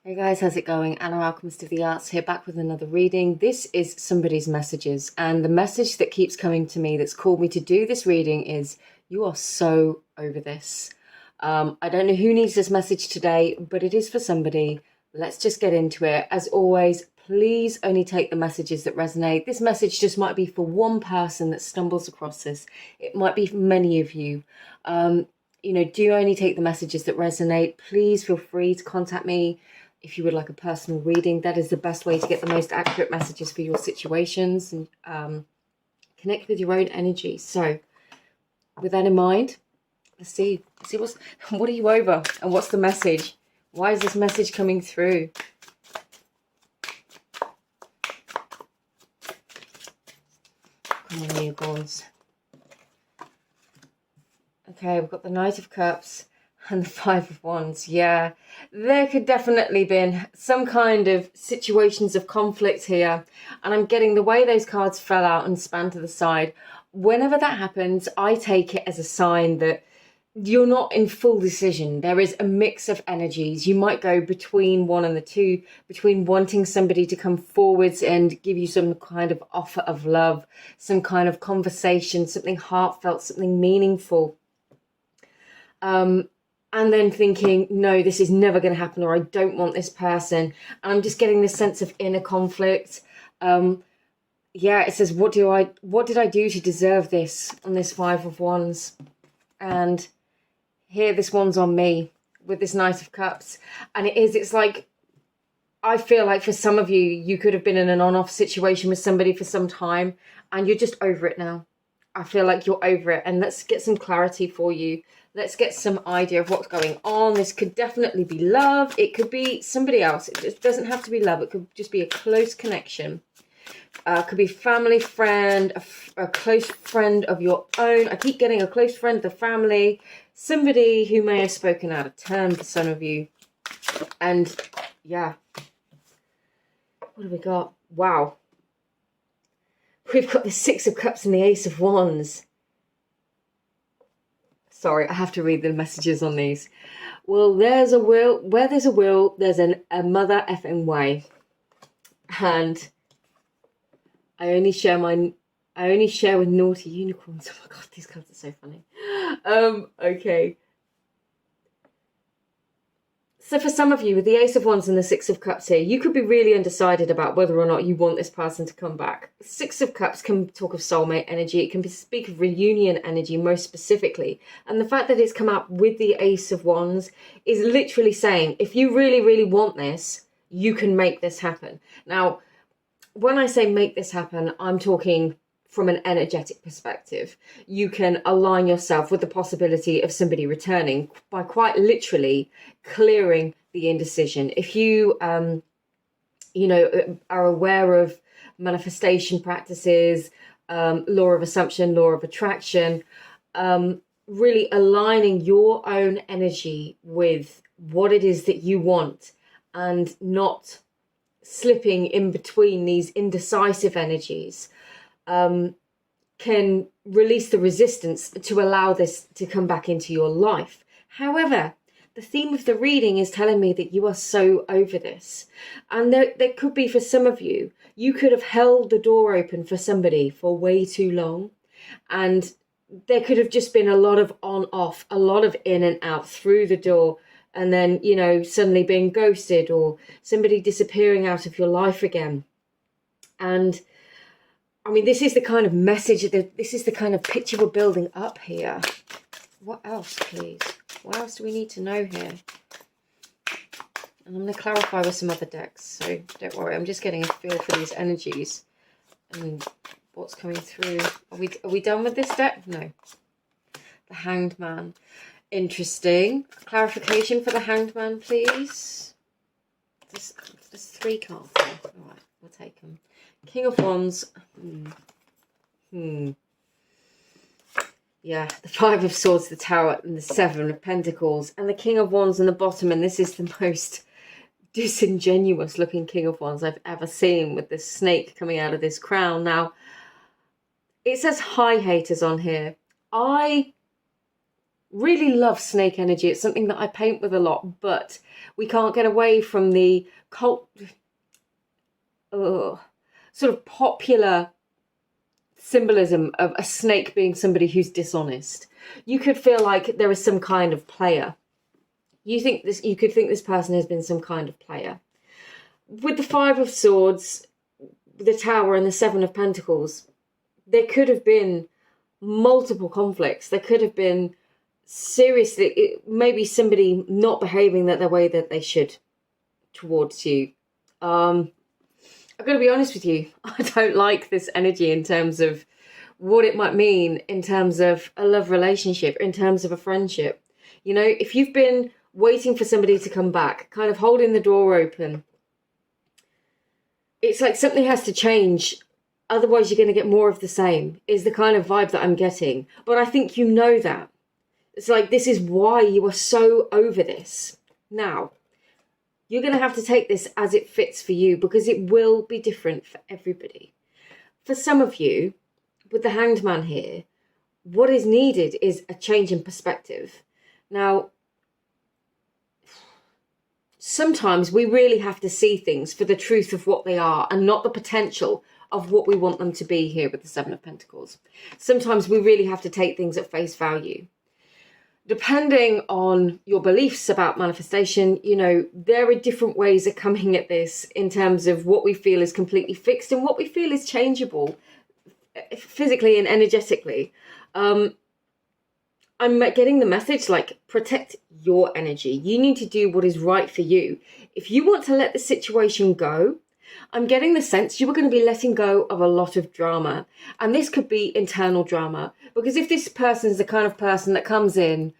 Hey guys, how's it going? Anna Alchemist of the Arts here, back with another reading. This is somebody's messages, and the message that keeps coming to me that's called me to do this reading is, you are so over this. I don't know who needs this message today, but it is for somebody. Let's just get into it. As always, please only take the messages that resonate. This message just might be for one person that stumbles across this. It might be for many of you. Do only take the messages that resonate. Please feel free to contact me if you would like a personal reading. That is the best way to get the most accurate messages for your situations and connect with your own energy. So with that in mind, let's see what are you over and what's the message? Why is this message coming through? Come on, unicorns. Okay, we've got the Knight of Cups and the Five of Wands. Yeah, there could definitely been some kind of situations of conflict here. And I'm getting the way those cards fell out and span to the side. Whenever that happens, I take it as a sign that you're not in full decision. There is a mix of energies. You might go between one and the two, between wanting somebody to come forwards and give you some kind of offer of love, some kind of conversation, something heartfelt, something meaningful. And then thinking, no, this is never going to happen, or I don't want this person. And I'm just getting this sense of inner conflict. Yeah, it says, what did I do to deserve this on this Five of Wands? And here this one's on me with this Knight of Cups. And it's like, I feel like for some of you, you could have been in an on-off situation with somebody for some time and you're just over it now. I feel like you're over it, and let's get some clarity for you. Let's get some idea of what's going on. This could definitely be love. It could be somebody else. It just doesn't have to be love. It could just be a close connection. Could be family, friend, a close friend of your own. I keep getting a close friend of the family. Somebody who may have spoken out of turn for some of you. And yeah. What have we got? Wow. We've got the Six of Cups and the Ace of Wands. Sorry, I have to read the messages on these. Well, there's a will. Where there's a will, there's a mother effing way. And I only share with naughty unicorns. Oh my god, these cards are so funny. Okay. So for some of you, with the Ace of Wands and the Six of Cups here, you could be really undecided about whether or not you want this person to come back. Six of Cups can talk of soulmate energy. It can speak of reunion energy most specifically. And the fact that it's come out with the Ace of Wands is literally saying, if you really, really want this, you can make this happen. Now, when I say make this happen, I'm talking from an energetic perspective. You can align yourself with the possibility of somebody returning by quite literally clearing the indecision. If you, are aware of manifestation practices, law of assumption, law of attraction, really aligning your own energy with what it is that you want and not slipping in between these indecisive energies, can release the resistance to allow this to come back into your life. However, the theme of the reading is telling me that you are so over this. And there could be, for some of you, you could have held the door open for somebody for way too long. And there could have just been a lot of on-off, a lot of in and out through the door. And then, suddenly being ghosted or somebody disappearing out of your life again. And I mean, this is the kind of message, this is the kind of picture we're building up here. What else, please? What else do we need to know here? And I'm going to clarify with some other decks, so don't worry. I'm just getting a feel for these energies and what's coming through. Are we done with this deck? No. The Hanged Man. Interesting. Clarification for the Hanged Man, please. There's 3 cards there. All right, we'll take them. King of Wands. Yeah, the Five of Swords, the Tower, and the Seven of Pentacles, and the King of Wands in the bottom. And this is the most disingenuous looking King of Wands I've ever seen, with this snake coming out of this crown. Now, it says hi haters on here. I really love snake energy. It's something that I paint with a lot, but we can't get away from the sort of popular symbolism of a snake being somebody who's dishonest. You could feel like there is some kind of player. You could think this person has been some kind of player. With the Five of Swords, the Tower, and the Seven of Pentacles, there could have been multiple conflicts. There could have been maybe somebody not behaving the way that they should towards you. I've got to be honest with you, I don't like this energy in terms of what it might mean in terms of a love relationship, in terms of a friendship. You know, if you've been waiting for somebody to come back, kind of holding the door open, it's like something has to change. Otherwise, you're going to get more of the same, is the kind of vibe that I'm getting. But I think you know that. It's like, this is why you are so over this. Now, you're going to have to take this as it fits for you, because it will be different for everybody. For some of you, with the Hanged Man here, what is needed is a change in perspective. Now, sometimes we really have to see things for the truth of what they are and not the potential of what we want them to be here with the Seven of Pentacles. Sometimes we really have to take things at face value. Depending on your beliefs about manifestation, you know, there are different ways of coming at this in terms of what we feel is completely fixed and what we feel is changeable physically and energetically. I'm getting the message like, protect your energy. You need to do what is right for you. If you want to let the situation go, I'm getting the sense you are going to be letting go of a lot of drama. And this could be internal drama. Because if this person is the kind of person that comes in,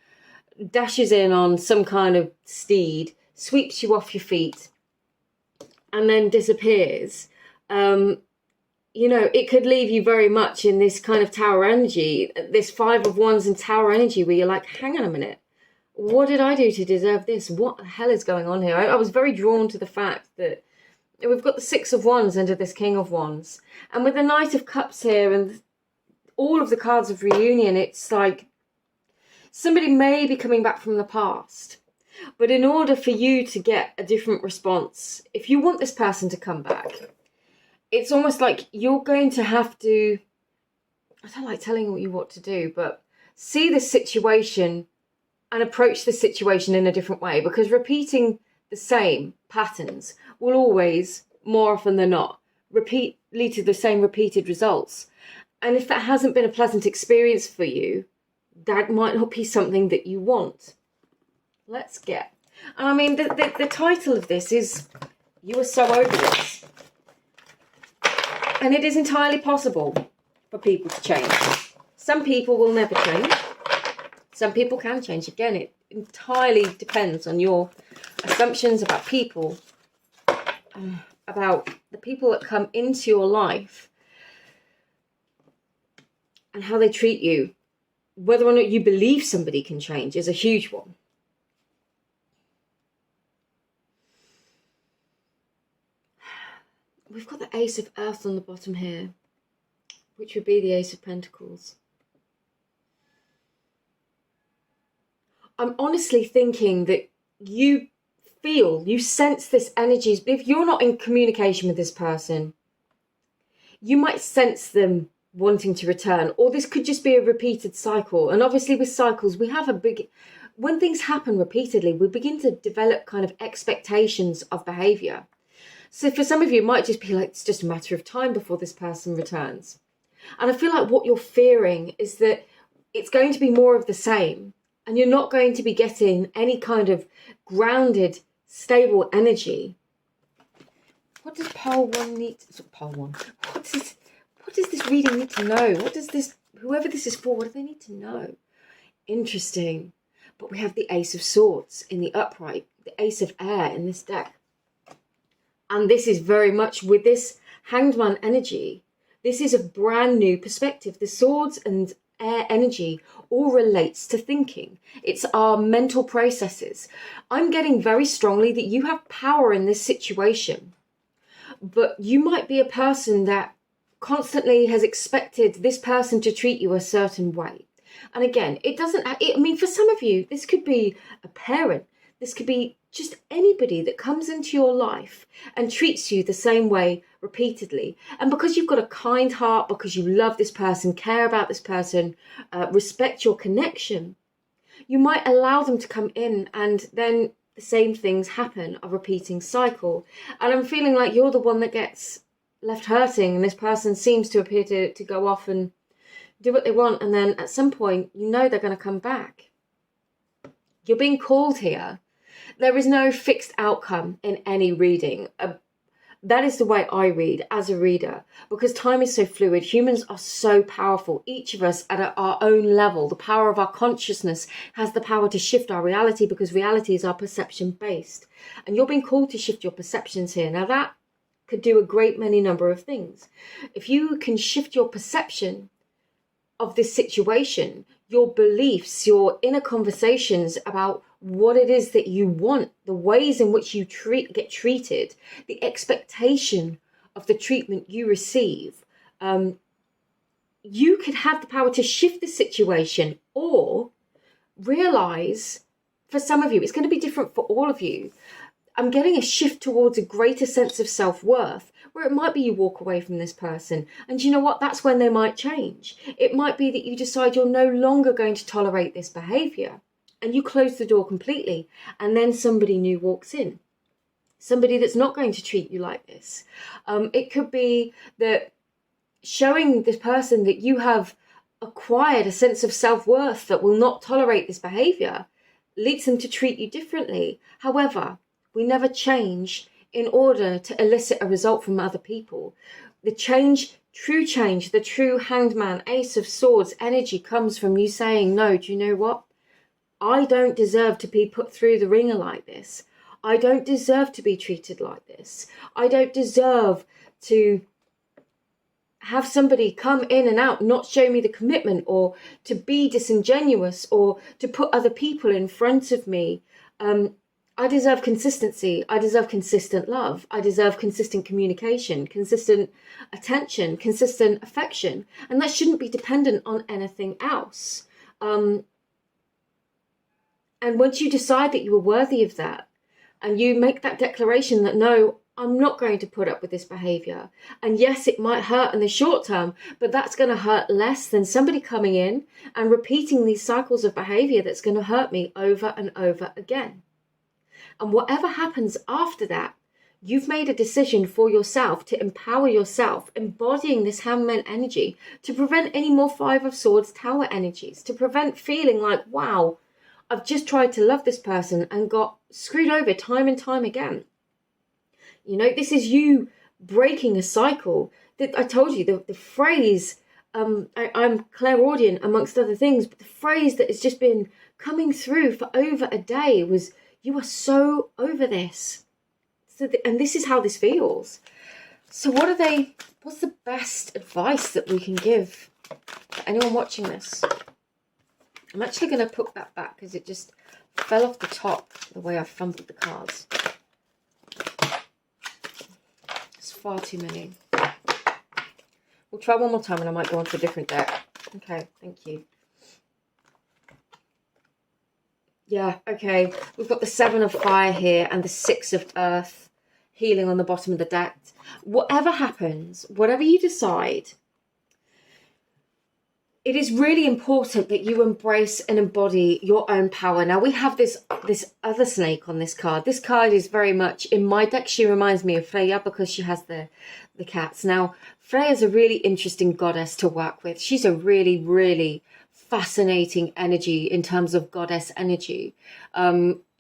dashes in on some kind of steed, sweeps you off your feet, and then disappears, you know, it could leave you very much in this kind of Tower energy, this Five of Wands and Tower energy, where you're like, hang on a minute, what did I do to deserve this? What the hell is going on here? I was very drawn to the fact that we've got the Six of Wands under this King of Wands. And with the Knight of Cups here and all of the cards of reunion, it's like somebody may be coming back from the past. But in order for you to get a different response, if you want this person to come back, it's almost like you're going to have to, I don't like telling you what to do, but see this situation and approach the situation in a different way, because repeating the same patterns will always, more often than not, lead to the same repeated results. And if that hasn't been a pleasant experience for you, that might not be something that you want. Let's get, and I mean, the title of this is You Are So Over This. And it is entirely possible for people to change. Some people will never change. Some people can change. Again, it entirely depends on your assumptions about people, about the people that come into your life and how they treat you. Whether or not you believe somebody can change is a huge one. We've got the Ace of Earth on the bottom here, which would be the Ace of Pentacles. I'm honestly thinking that you sense this energy. If you're not in communication with this person, you might sense them wanting to return, or this could just be a repeated cycle. And obviously with cycles, we have when things happen repeatedly, we begin to develop kind of expectations of behavior. So for some of you, it might just be like, it's just a matter of time before this person returns. And I feel like what you're fearing is that it's going to be more of the same, and you're not going to be getting any kind of grounded, stable energy. What does Pole 1 need? Pole 1. What does this reading need to know? What does this, whoever this is for, what do they need to know? Interesting. But we have the Ace of Swords in the upright, the Ace of Air in this deck. And this is very much with this Hanged Man energy. This is a brand new perspective. The Swords and Air energy all relates to thinking. It's our mental processes. I'm getting very strongly that you have power in this situation. But you might be a person that constantly has expected this person to treat you a certain way. And again, it doesn't, I mean, for some of you, this could be a parent. This could be just anybody that comes into your life and treats you the same way repeatedly. And because you've got a kind heart, because you love this person, care about this person, respect your connection, you might allow them to come in, and then the same things happen, a repeating cycle. And I'm feeling like you're the one that gets left hurting, and this person seems to appear to go off and do what they want, and then at some point you know they're going to come back. You're being called here. There is no fixed outcome in any reading. That is the way I read as a reader, because time is so fluid. Humans are so powerful. Each of us at our own level, the power of our consciousness has the power to shift our reality, because reality is our perception based. And you're being called to shift your perceptions here. Now that could do a great many number of things. If you can shift your perception of this situation, your beliefs, your inner conversations about what it is that you want, the ways in which you get treated, the expectation of the treatment you receive, you could have the power to shift the situation, or realize, for some of you, it's going to be different for all of you, I'm getting a shift towards a greater sense of self-worth, where it might be you walk away from this person, and you know what, that's when they might change. It might be that you decide you're no longer going to tolerate this behavior, and you close the door completely, and then somebody new walks in, somebody that's not going to treat you like this. It could be that showing this person that you have acquired a sense of self-worth that will not tolerate this behavior leads them to treat you differently. However, we never change in order to elicit a result from other people. The true Hanged Man, Ace of Swords energy comes from you saying, no, do you know what? I don't deserve to be put through the ringer like this. I don't deserve to be treated like this. I don't deserve to have somebody come in and out, not show me the commitment, or to be disingenuous, or to put other people in front of me. I deserve consistency. I deserve consistent love. I deserve consistent communication, consistent attention, consistent affection. And that shouldn't be dependent on anything else. And once you decide that you are worthy of that, and you make that declaration that, no, I'm not going to put up with this behavior. And yes, it might hurt in the short term, but that's going to hurt less than somebody coming in and repeating these cycles of behavior that's going to hurt me over and over again. And whatever happens after that, you've made a decision for yourself to empower yourself, embodying this Hangman energy to prevent any more Five of Swords Tower energies, to prevent feeling like, wow, I've just tried to love this person and got screwed over time and time again. You know, this is you breaking a cycle. That I told you, the phrase, I'm clairaudient amongst other things, but the phrase that has just been coming through for over a day was, you are so over this. So and this is how this feels. So what's the best advice that we can give to anyone watching this? I'm actually going to put that back because it just fell off the top the way I fumbled the cards. It's far too many. We'll try one more time and I might go on to a different deck. Okay, thank you. Yeah, okay. We've got the Seven of Fire here and the Six of Earth healing on the bottom of the deck. Whatever happens, whatever you decide, it is really important that you embrace and embody your own power. Now, we have this other snake on this card. This card is very much, in my deck, she reminds me of Freya because she has the cats. Now, Freya's a really interesting goddess to work with. She's a really, really fascinating energy in terms of goddess energy.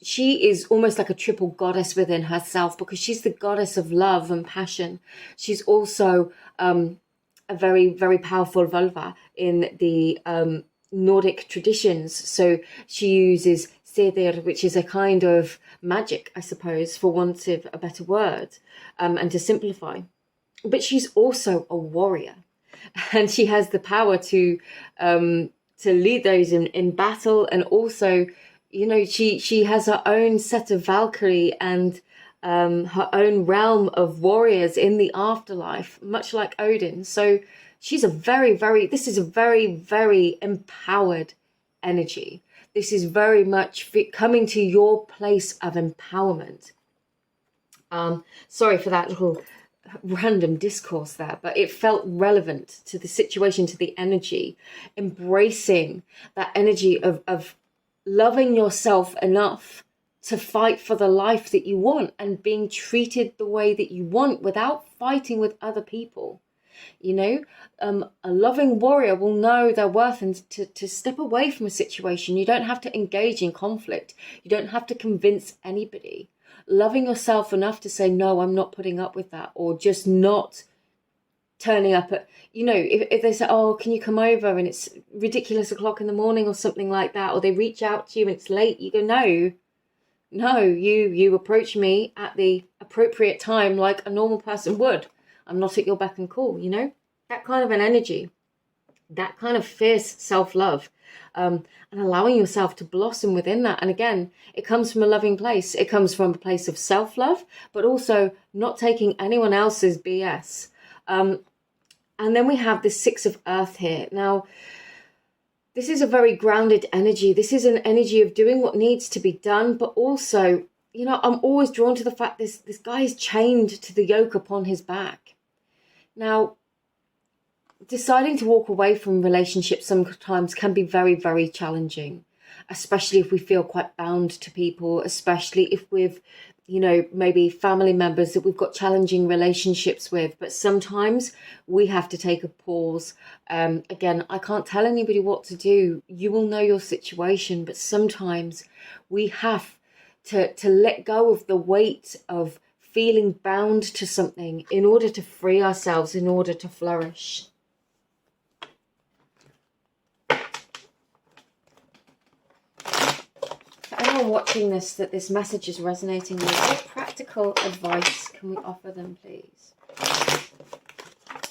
She is almost like a triple goddess within herself because she's the goddess of love and passion. She's also a very, very powerful vulva in the Nordic traditions. So she uses Sedir, which is a kind of magic, I suppose, for want of a better word, and to simplify. But she's also a warrior, and she has the power to lead those in battle, and also, you know, she has her own set of Valkyrie and her own realm of warriors in the afterlife, much like Odin. So this is a very, very empowered energy. This is very much coming to your place of empowerment. Sorry for that little random discourse there, but it felt relevant to the situation, to the energy, embracing that energy of loving yourself enough to fight for the life that you want and being treated the way that you want without fighting with other people. You know, a loving warrior will know their worth and to step away from a situation. You don't have to engage in conflict. You don't have to convince anybody. Loving yourself enough to say, no, I'm not putting up with that, or just not turning up at, if they say, oh, can you come over, and it's ridiculous o'clock in the morning or something like that, or they reach out to you and it's late, you go, no, you approach me at the appropriate time like a normal person would. I'm not at your beck and call, that kind of an energy, that kind of fierce self-love, and allowing yourself to blossom within that. And again, it comes from a loving place. It comes from a place of self-love, but also not taking anyone else's BS. And then we have the Six of Earth here. Now, this is a very grounded energy. This is an energy of doing what needs to be done, but also, I'm always drawn to the fact this guy is chained to the yoke upon his back. Now, deciding to walk away from relationships sometimes can be very, very challenging, especially if we feel quite bound to people, especially if we've, maybe family members that we've got challenging relationships with. But sometimes we have to take a pause. Again, I can't tell anybody what to do. You will know your situation, but sometimes we have to let go of the weight of feeling bound to something in order to free ourselves, in order to flourish. For anyone watching this, that this message is resonating with, what practical advice can we offer them, please? What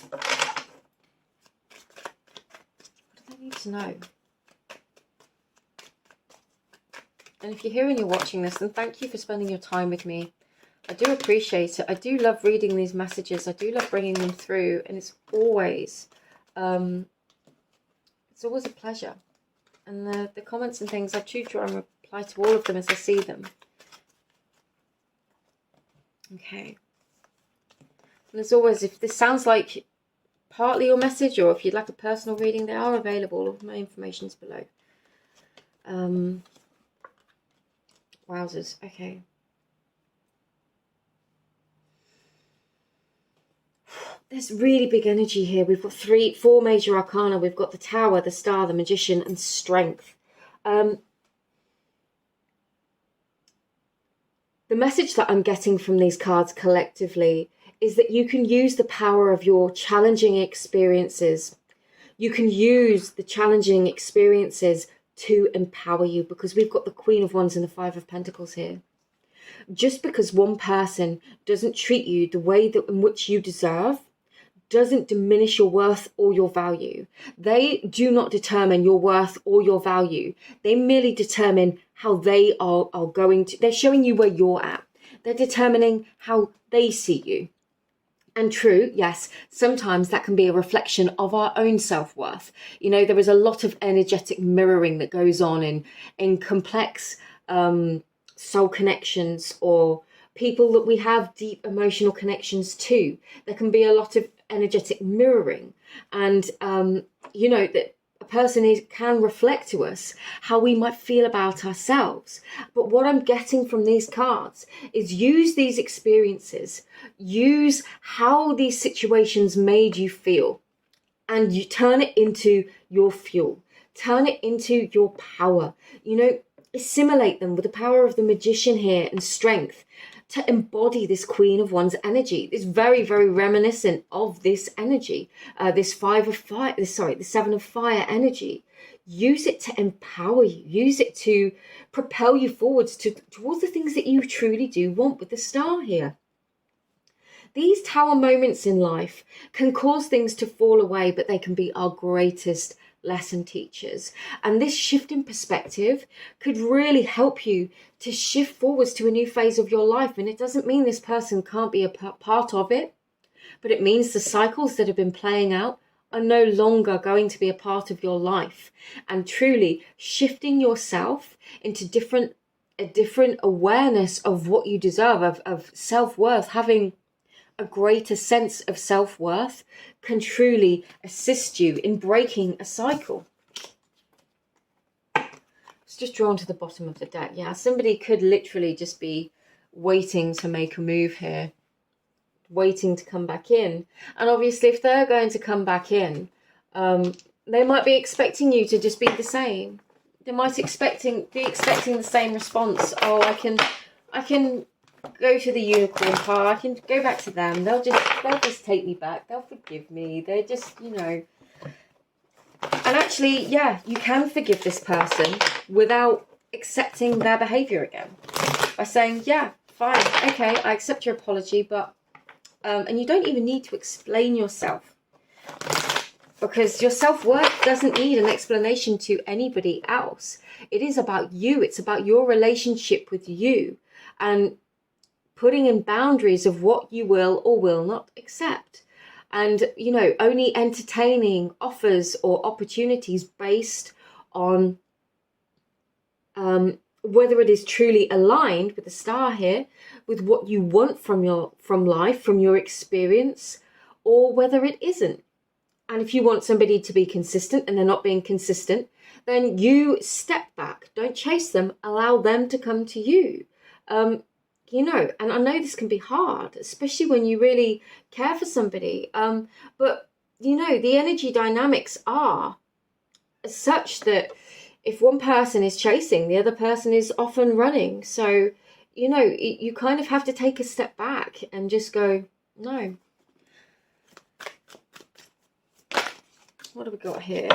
do they need to know? And if you're here and you're watching this, then thank you for spending your time with me. I do appreciate it. I do love reading these messages. I do love bringing them through, and it's always a pleasure. And the comments and things, I do try and reply to all of them as I see them. Okay. And as always, if this sounds like partly your message, or if you'd like a personal reading, they are available. All of my information's below. Wowzers. Okay. There's really big energy here. We've got four major arcana. We've got the Tower, the Star, the Magician, and Strength. The message that I'm getting from these cards collectively is that you can use the power of your challenging experiences. You can use the challenging experiences to empower you, because we've got the Queen of Wands and the Five of Pentacles here. Just because one person doesn't treat you the way that in which you deserve doesn't diminish your worth or your value. They do not determine your worth or your value. They merely determine how they are going to, they're showing you where you're at. They're determining how they see you. And true, yes, sometimes that can be a reflection of our own self-worth. There is a lot of energetic mirroring that goes on in complex soul connections, or people that we have deep emotional connections to. There can be a lot of energetic mirroring, and that a person can reflect to us how we might feel about ourselves. But what I'm getting from these cards is use these experiences, use how these situations made you feel, and you turn it into your fuel, turn it into your power. Assimilate them with the power of the Magician here and Strength to embody this Queen of Wands energy. It's very, very reminiscent of this energy, the Seven of Fire energy. Use it to empower you. Use it to propel you forwards towards the things that you truly do want with the Star here. These Tower moments in life can cause things to fall away, but they can be our greatest lesson teachers. And this shift in perspective could really help you to shift forwards to a new phase of your life. And it doesn't mean this person can't be a part of it, but it means the cycles that have been playing out are no longer going to be a part of your life, and truly shifting yourself into a different awareness of what you deserve, of self-worth, having a greater sense of self-worth can truly assist you in breaking a cycle. It's just drawn to the bottom of the deck. Yeah, somebody could literally just be waiting to make a move here, waiting to come back in. And obviously if they're going to come back in, they might be expecting you to just be the same. They might be expecting the same response. Oh, I can go to the unicorn card, I can go back to them, they'll just take me back, they'll forgive me, they're just, you know. And actually, yeah, you can forgive this person without accepting their behavior again, by saying, yeah, fine, okay, I accept your apology, but and you don't even need to explain yourself, because your self-worth doesn't need an explanation to anybody else. It is about you. It's about your relationship with you, and putting in boundaries of what you will or will not accept. And, you know, only entertaining offers or opportunities based on whether it is truly aligned with the star here, with what you want from life, from your experience, or whether it isn't. And if you want somebody to be consistent and they're not being consistent, then you step back. Don't chase them. Allow them to come to you. You know, and I know this can be hard, especially when you really care for somebody. But, you know, the energy dynamics are such that if one person is chasing, the other person is often running. So, you know, you kind of have to take a step back and just go, no. What have we got here?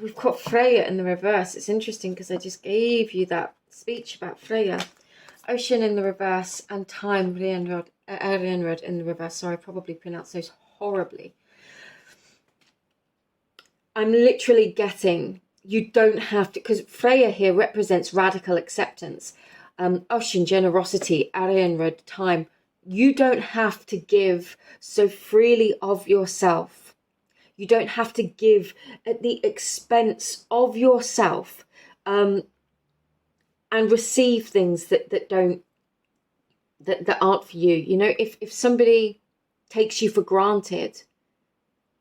We've got Freya in the reverse. It's interesting because I just gave you that speech about Freya. Ocean in the reverse and Time, Arianrod in the reverse. Sorry, I probably pronounced those horribly. I'm literally getting, you don't have to, because Freya here represents radical acceptance. Ocean, generosity, Arianrod, time. You don't have to give so freely of yourself. You don't have to give at the expense of yourself, and receive things that aren't for you. You know, if somebody takes you for granted,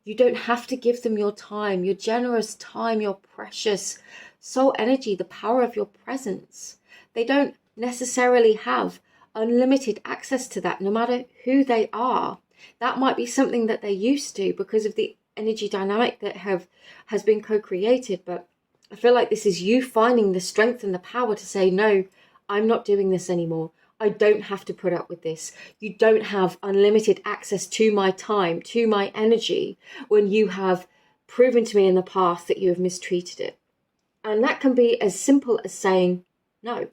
you don't have to give them your time, your generous time, your precious soul energy, the power of your presence. They don't necessarily have unlimited access to that, no matter who they are. That might be something that they're used to because of the energy dynamic that has been co-created. But I feel like this is you finding the strength and the power to say, no, I'm not doing this anymore. I don't have to put up with this. You don't have unlimited access to my time, to my energy, when you have proven to me in the past that you have mistreated it. And that can be as simple as saying no.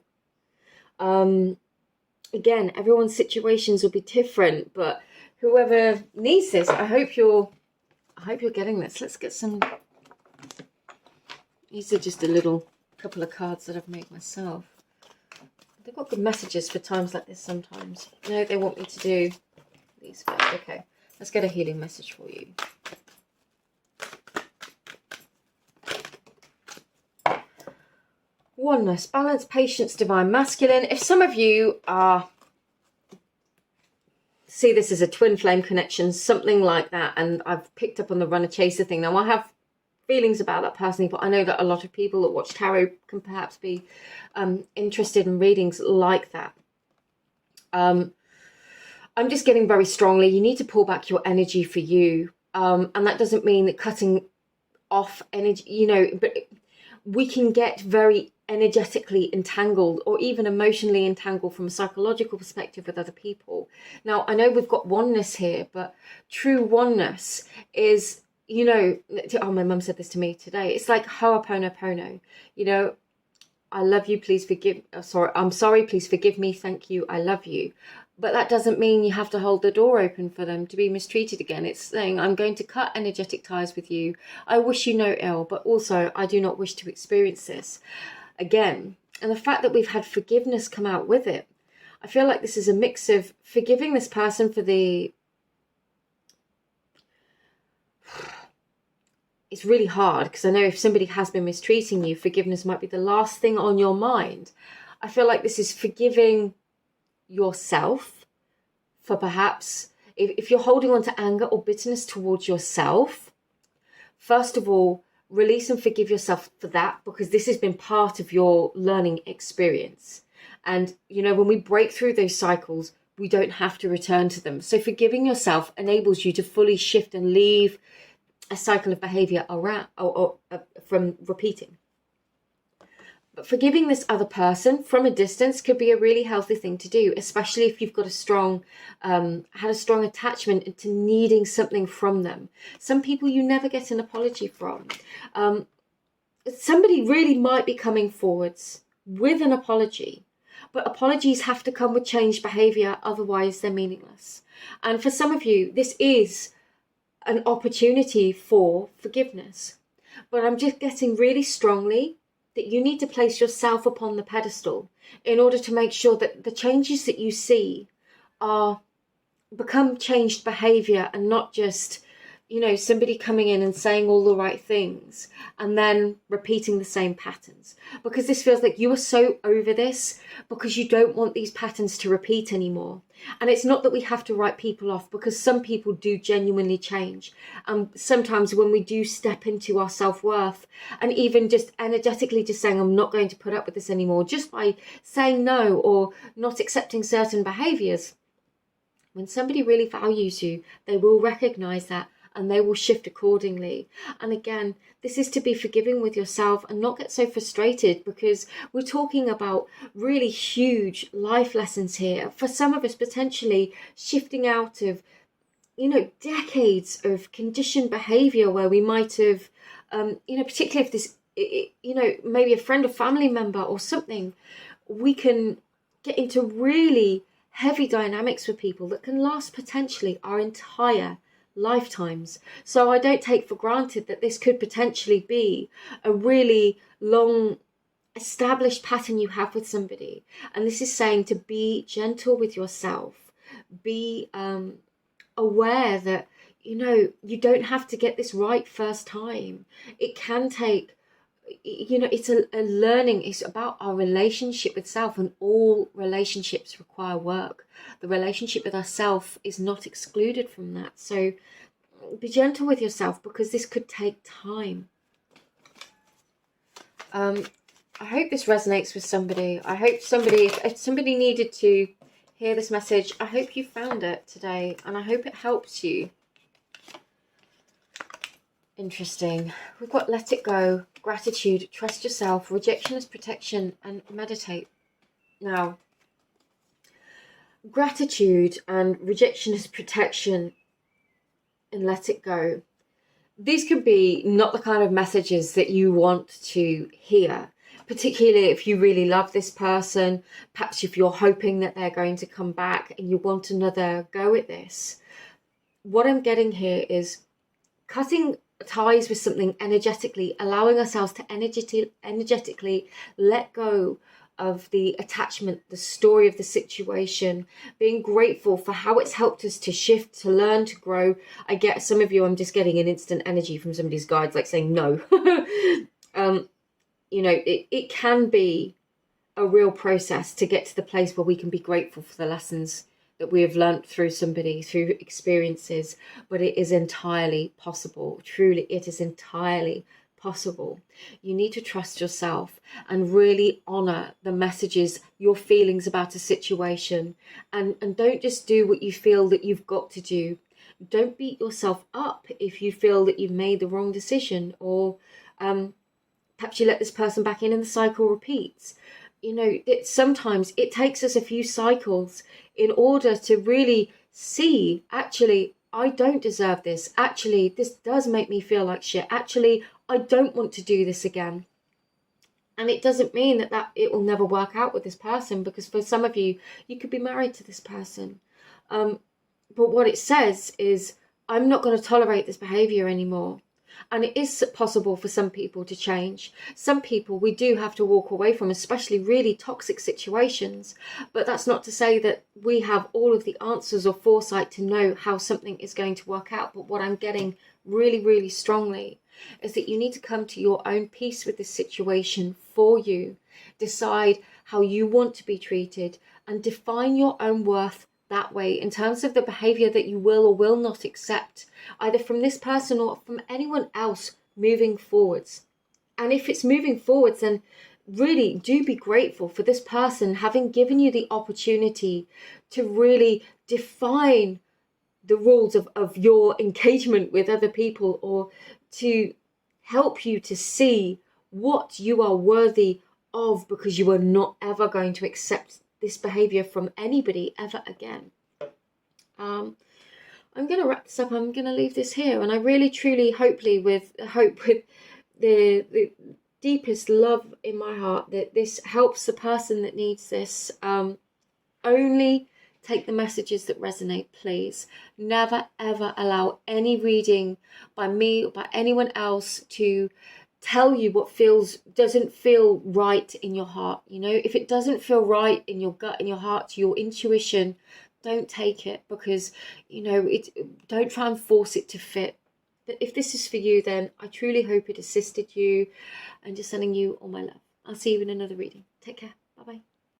Again, everyone's situations will be different, but whoever needs this, I hope you're getting this. Let's get some. These are just a little couple of cards that I've made myself. They've got good messages for times like this sometimes. No, they want me to do these first. Okay, let's get a healing message for you. Oneness, balance, patience, divine masculine. If some of you are see this as a twin flame connection, something like that, and I've picked up on the runner chaser thing. Now I have feelings about that personally, but I know that a lot of people that watch tarot can perhaps be interested in readings like that. I'm just getting very strongly, you need to pull back your energy for you, and that doesn't mean that cutting off energy, you know, but we can get very energetically entangled or even emotionally entangled from a psychological perspective with other people. Now, I know we've got oneness here, but true oneness is, you know, oh, my mum said this to me today. It's like Ho'oponopono, you know, I love you, please forgive, I'm sorry, please forgive me, thank you, I love you. But that doesn't mean you have to hold the door open for them to be mistreated again. It's saying, I'm going to cut energetic ties with you. I wish you no ill, but also I do not wish to experience this again. And the fact that we've had forgiveness come out with it, I feel like this is a mix of forgiving this person for the it's really hard, because I know if somebody has been mistreating you, forgiveness might be the last thing on your mind. I feel like this is forgiving yourself for perhaps, if you're holding on to anger or bitterness towards yourself, first of all, release and forgive yourself for that, because this has been part of your learning experience. And, you know, when we break through those cycles, we don't have to return to them. So forgiving yourself enables you to fully shift and leave a cycle of behavior around or from repeating. But forgiving this other person from a distance could be a really healthy thing to do, especially if you've got had a strong attachment to needing something from them. Some people you never get an apology from. Somebody really might be coming forwards with an apology, but apologies have to come with changed behavior, otherwise they're meaningless. And for some of you, this is an opportunity for forgiveness. But I'm just getting really strongly that you need to place yourself upon the pedestal in order to make sure that the changes that you see become changed behavior, and not just, you know, somebody coming in and saying all the right things and then repeating the same patterns. Because this feels like you are so over this because you don't want these patterns to repeat anymore. And it's not that we have to write people off, because some people do genuinely change. And sometimes when we do step into our self-worth, and even just energetically just saying, I'm not going to put up with this anymore, just by saying no or not accepting certain behaviors, when somebody really values you, they will recognize that and they will shift accordingly. And again, this is to be forgiving with yourself and not get so frustrated, because we're talking about really huge life lessons here. For some of us, potentially shifting out of, you know, decades of conditioned behavior where we might have, you know, particularly if this, you know, maybe a friend or family member or something, we can get into really heavy dynamics with people that can last potentially our entire lifetimes. So I don't take for granted that this could potentially be a really long established pattern you have with somebody. And this is saying to be gentle with yourself, be aware that, you know, you don't have to get this right first time. It can take, you know, it's a learning. It's about our relationship with self, and all relationships require work. The relationship with ourself is not excluded from that. So be gentle with yourself, because this could take time. I hope this resonates with somebody. I hope somebody, if somebody needed to hear this message, I hope you found it today, and I hope it helps you. Interesting. We've got let it go, gratitude, trust yourself, rejection as protection, and meditate. Now, gratitude and rejection as protection and let it go. These could be not the kind of messages that you want to hear, particularly if you really love this person. Perhaps if you're hoping that they're going to come back and you want another go at this. What I'm getting here is cutting ties with something energetically, allowing ourselves to energetically let go of the attachment, the story of the situation, being grateful for how it's helped us to shift, to learn, to grow. I get some of you, I'm just getting an instant energy from somebody's guides, like saying no. You know, it can be a real process to get to the place where we can be grateful for the lessons that we have learnt through somebody, through experiences, but it is entirely possible. Truly, it is entirely possible. You need to trust yourself and really honour the messages, your feelings about a situation, and don't just do what you feel that you've got to do. Don't beat yourself up if you feel that you've made the wrong decision, or perhaps you let this person back in and the cycle repeats. You know, sometimes it takes us a few cycles in order to really see, actually, I don't deserve this. Actually, this does make me feel like shit. Actually, I don't want to do this again. And it doesn't mean that it will never work out with this person, because for some of you, you could be married to this person. But what it says is, I'm not going to tolerate this behavior anymore. And it is possible for some people to change. Some people we do have to walk away from, especially really toxic situations. But that's not to say that we have all of the answers or foresight to know how something is going to work out. But what I'm getting really, really strongly is that you need to come to your own peace with this situation for you. Decide how you want to be treated and define your own worth that way in terms of the behavior that you will or will not accept, either from this person or from anyone else moving forwards. And if it's moving forwards, then really do be grateful for this person having given you the opportunity to really define the rules of your engagement with other people, or to help you to see what you are worthy of, because you are not ever going to accept this behavior from anybody ever again. I'm going to wrap this up. I'm going to leave this here, and I really truly hope with the deepest love in my heart that this helps the person that needs this. Only take the messages that resonate, please. Never ever allow any reading by me or by anyone else to tell you what doesn't feel right in your heart. You know, if it doesn't feel right in your gut, in your heart, to your intuition, don't take it, because, you know, don't try and force it to fit. But if this is for you, then I truly hope it assisted you, and just sending you all my love. I'll see you in another reading. Take care. Bye bye.